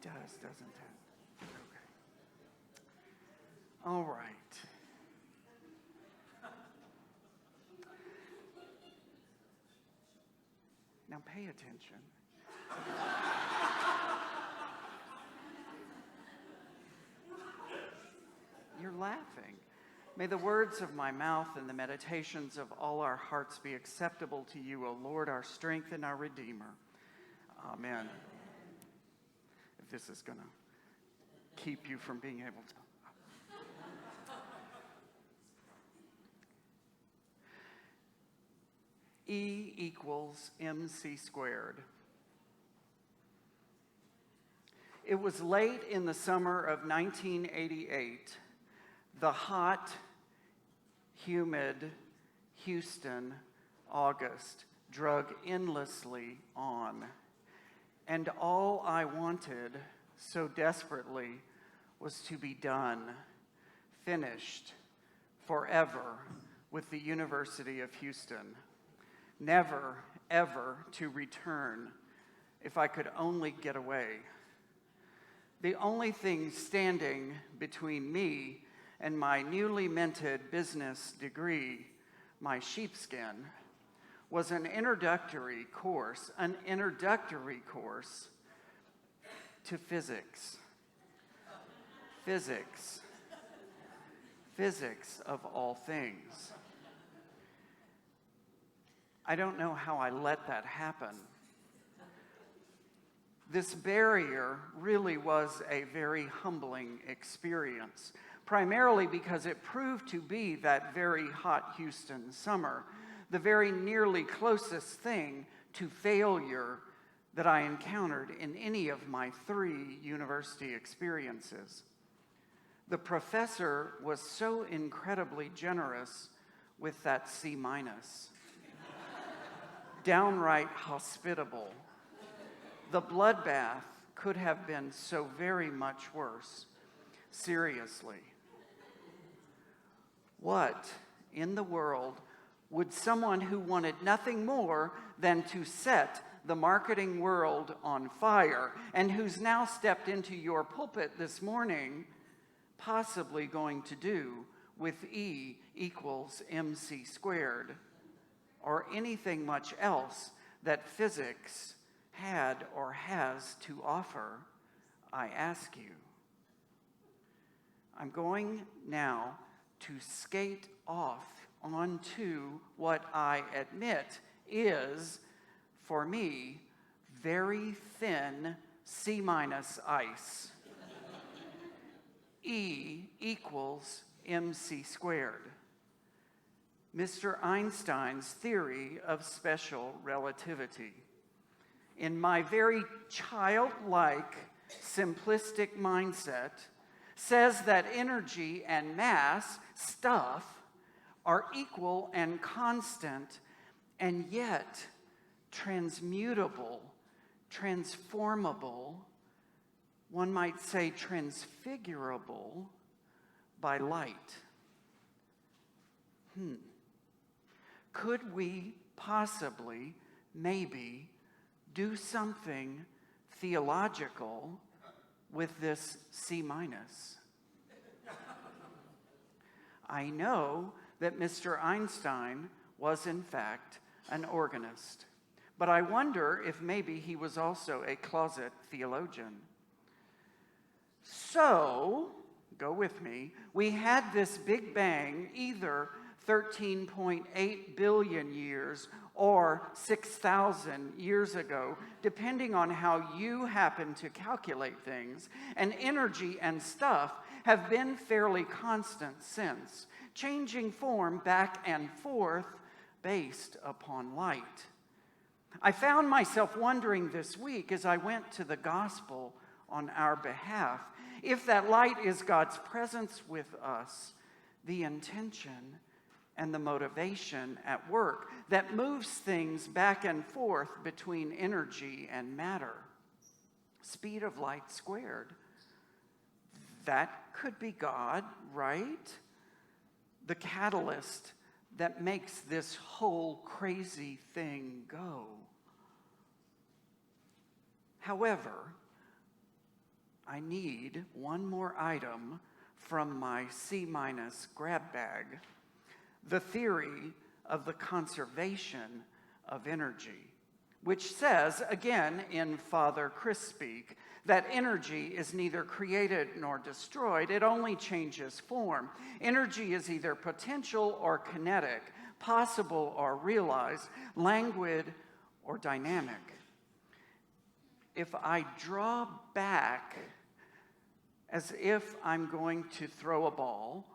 does, doesn't it? Okay. All right. Now pay attention. You're laughing. May the words of my mouth and the meditations of all our hearts be acceptable to you, O Lord, our strength and our Redeemer. Amen. If this is going to keep you from being able to. E equals MC squared. It was late in the summer of 1988. The hot, humid Houston August drug endlessly on. And all I wanted so desperately was to be done, finished, forever with the University of Houston. Never, ever to return if I could only get away. The only thing standing between me and my newly minted business degree, my sheepskin, was an introductory course to physics. Physics of all things. I don't know how I let that happen. This barrier really was a very humbling experience, primarily because it proved to be that very hot Houston summer, the very nearly closest thing to failure that I encountered in any of my 3 university experiences. The professor was so incredibly generous with that C-. Downright hospitable. The bloodbath could have been so very much worse. Seriously. What in the world would someone who wanted nothing more than to set the marketing world on fire and who's now stepped into your pulpit this morning possibly going to do with E equals MC squared? Or anything much else that physics had or has to offer, I ask you. I'm going now to skate off onto what I admit is, for me, very thin C- ice. E equals MC squared. Mr. Einstein's theory of special relativity. In my very childlike, simplistic mindset, says that energy and mass, stuff, are equal and constant, and yet transmutable, transformable, one might say transfigurable by light. Could we possibly, maybe, do something theological with this C-? I know that Mr. Einstein was, in fact, an organist, but I wonder if maybe he was also a closet theologian. So, go with me, we had this Big Bang either 13.8 billion years or 6,000 years ago, depending on how you happen to calculate things, and energy and stuff have been fairly constant since, changing form back and forth based upon light. I found myself wondering this week as I went to the gospel on our behalf, if that light is God's presence with us, the intention and the motivation at work that moves things back and forth between energy and matter. Speed of light squared. That could be God, right? The catalyst that makes this whole crazy thing go. However, I need one more item from my C- grab bag. The theory of the conservation of energy, which says, again in Father Chris speak, that energy is neither created nor destroyed, it only changes form. Energy is either potential or kinetic, possible or realized, languid or dynamic. If I draw back as if I'm going to throw a ball,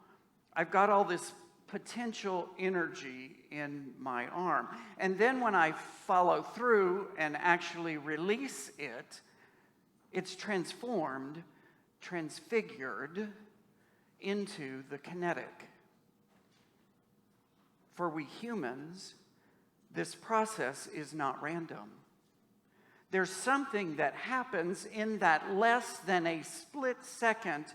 I've got all this potential energy in my arm. And then when I follow through and actually release it, it's transformed, transfigured into the kinetic. For we humans, this process is not random. There's something that happens in that less than a split second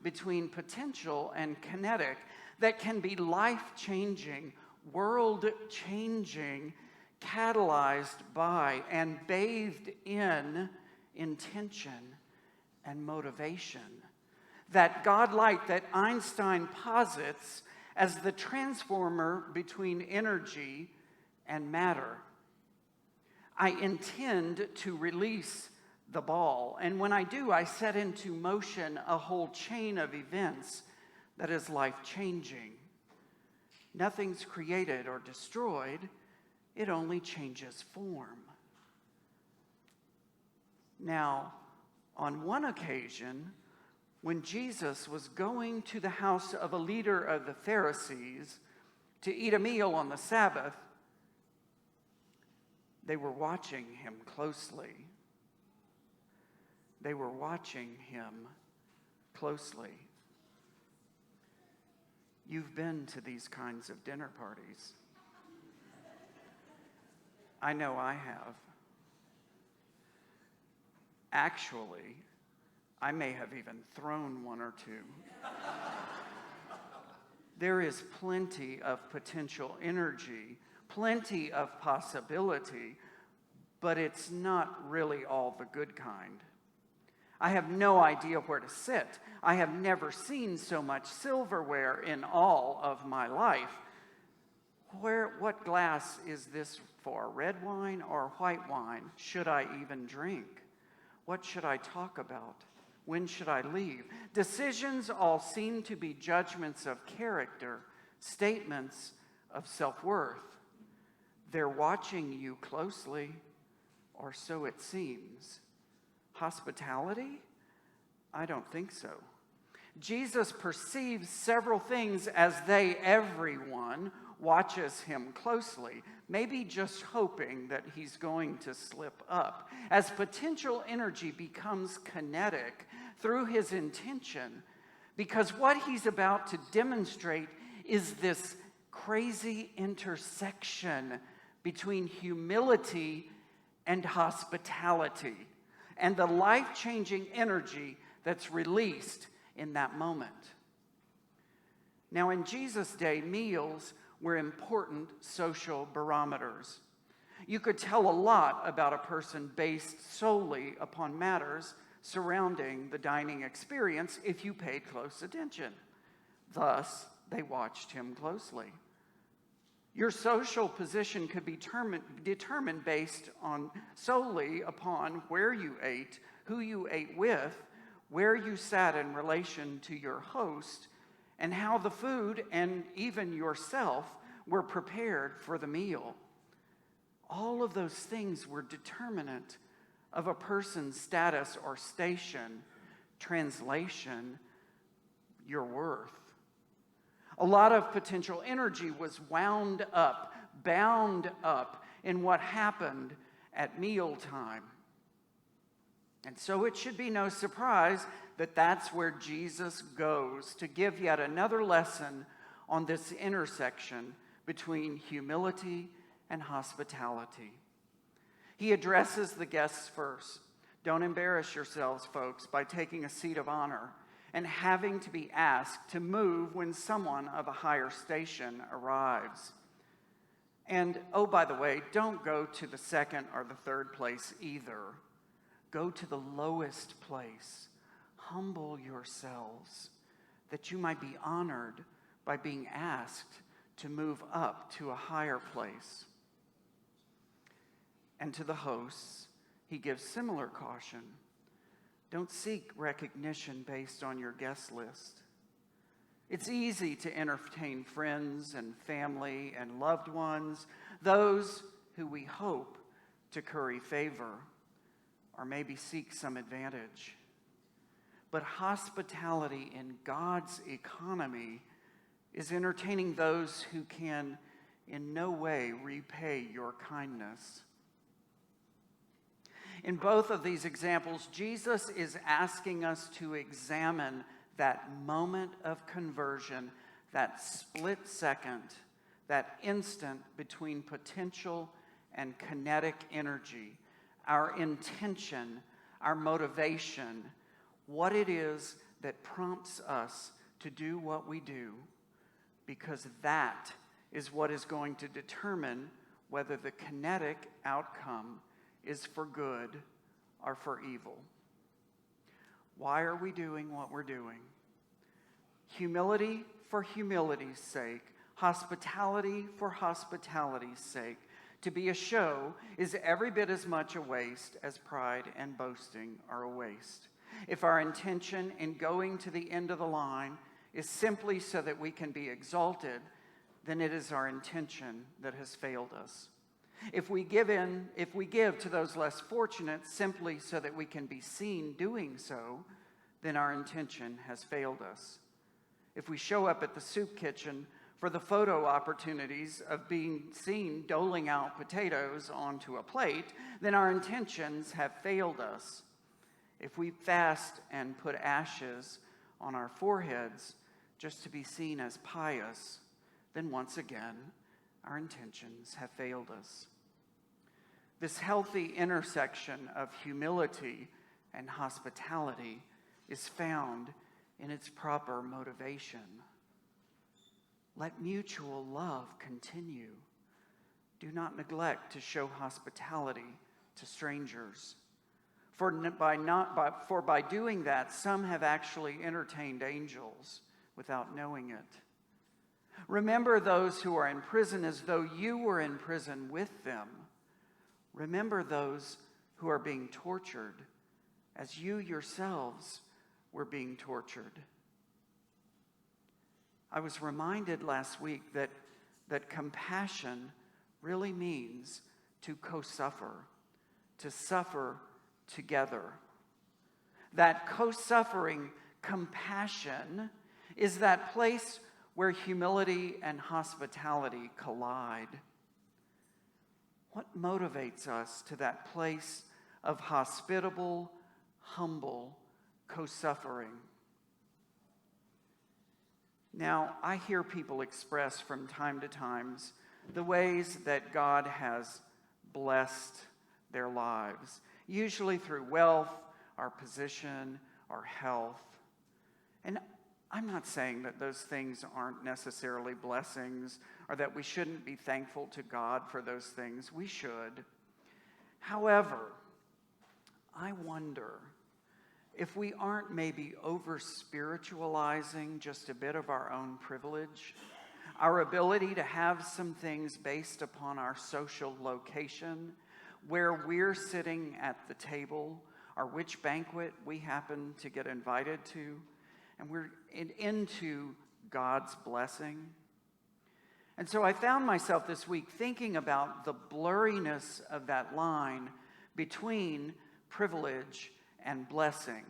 between potential and kinetic that can be life-changing, world-changing, catalyzed by and bathed in intention and motivation. That God light that Einstein posits as the transformer between energy and matter. I intend to release the ball, and when I do, I set into motion a whole chain of events that is life-changing. Nothing's created or destroyed, it only changes form. Now, on one occasion, when Jesus was going to the house of a leader of the Pharisees to eat a meal on the Sabbath, they were watching him closely. They were watching him closely. You've been to these kinds of dinner parties. I know I have. Actually, I may have even thrown one or two. There is plenty of potential energy, plenty of possibility, but it's not really all the good kind. I have no idea where to sit. I have never seen so much silverware in all of my life. What glass is this for? Red wine or white wine? Should I even drink? What should I talk about? When should I leave? Decisions all seem to be judgments of character, statements of self-worth. They're watching you closely, or so it seems. Hospitality? I don't think so. Jesus perceives several things as everyone watches him closely, maybe just hoping that he's going to slip up. As potential energy becomes kinetic through his intention, because what he's about to demonstrate is this crazy intersection between humility and hospitality, and the life-changing energy that's released in that moment. Now, in Jesus' day, meals were important social barometers. You could tell a lot about a person based solely upon matters surrounding the dining experience if you paid close attention. Thus, they watched him closely. Your social position could be determined based solely upon where you ate, who you ate with, where you sat in relation to your host, and how the food and even yourself were prepared for the meal. All of those things were determinant of a person's status or station, translation, your worth. A lot of potential energy was wound up, bound up in what happened at mealtime. And so it should be no surprise that that's where Jesus goes to give yet another lesson on this intersection between humility and hospitality. He addresses the guests first. Don't embarrass yourselves, folks, by taking a seat of honor and having to be asked to move when someone of a higher station arrives. And, oh, by the way, don't go to the second or the third place either. Go to the lowest place, humble yourselves, that you might be honored by being asked to move up to a higher place. And to the hosts, he gives similar caution. Don't seek recognition based on your guest list. It's easy to entertain friends and family and loved ones, those who we hope to curry favor or maybe seek some advantage. But hospitality in God's economy is entertaining those who can in no way repay your kindness. In both of these examples, Jesus is asking us to examine that moment of conversion, that split second, that instant between potential and kinetic energy, our intention, our motivation, what it is that prompts us to do what we do, because that is what is going to determine whether the kinetic outcome is for good or for evil. Why are we doing what we're doing? Humility for humility's sake, hospitality for hospitality's sake. To be a show is every bit as much a waste as pride and boasting are a waste. If our intention in going to the end of the line is simply so that we can be exalted, then it is our intention that has failed us. If we give to those less fortunate simply so that we can be seen doing so, then our intention has failed us. If we show up at the soup kitchen for the photo opportunities of being seen doling out potatoes onto a plate, then our intentions have failed us. If we fast and put ashes on our foreheads just to be seen as pious, then once again, our intentions have failed us. This healthy intersection of humility and hospitality is found in its proper motivation. Let mutual love continue. Do not neglect to show hospitality to strangers. For by doing that, some have actually entertained angels without knowing it. Remember those who are in prison as though you were in prison with them. Remember those who are being tortured as you yourselves were being tortured. I was reminded last week that compassion really means to co-suffer, to suffer together. That co-suffering compassion is that place where humility and hospitality collide. What motivates us to that place of hospitable, humble co-suffering? Now, I hear people express from time to time the ways that God has blessed their lives, usually through wealth, our position, our health. And I'm not saying that those things aren't necessarily blessings or that we shouldn't be thankful to God for those things. We should. However, I wonder if we aren't maybe over-spiritualizing just a bit of our own privilege, our ability to have some things based upon our social location, where we're sitting at the table, or which banquet we happen to get invited to, and we're into God's blessing. And so I found myself this week thinking about the blurriness of that line between privilege and blessing.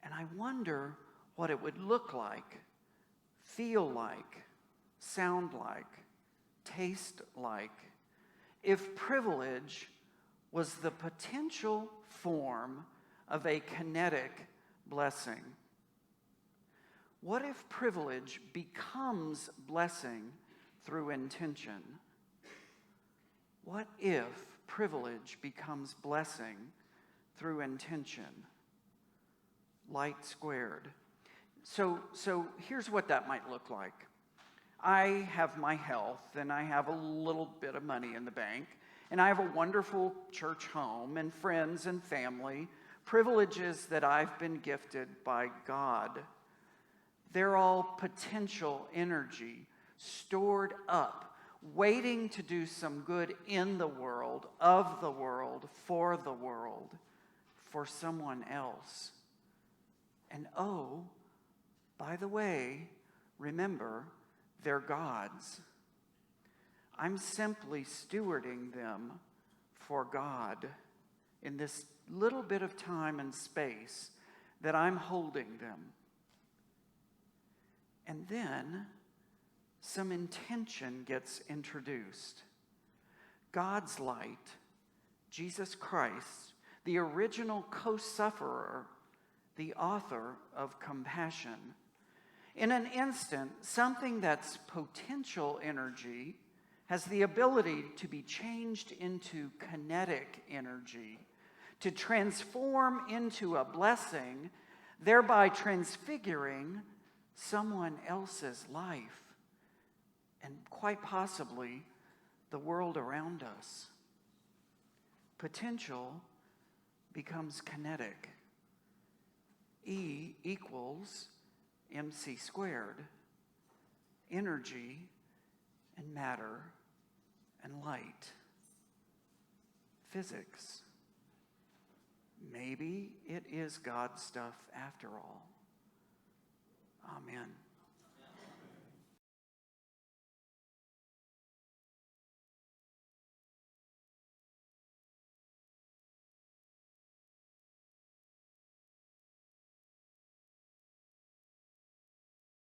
And I wonder what it would look like, feel like, sound like, taste like, if privilege was the potential form of a kinetic blessing. What if privilege becomes blessing through intention? What if privilege becomes blessing through intention? Light squared. So here's what that might look like. I have my health, and I have a little bit of money in the bank, and I have a wonderful church home and friends and family privileges that I've been gifted by God. They're all potential energy stored up, waiting to do some good in the world, of the world, for the world, for someone else. And oh, by the way, remember, they're God's. I'm simply stewarding them for God in this little bit of time and space that I'm holding them. And then some intention gets introduced. God's light, Jesus Christ, the original co-sufferer, the author of compassion. In an instant, something that's potential energy has the ability to be changed into kinetic energy, to transform into a blessing, thereby transfiguring someone else's life, and quite possibly the world around us. Potential becomes kinetic. E equals mc squared. Energy and matter and light. Physics. Maybe it is God's stuff after all. Amen.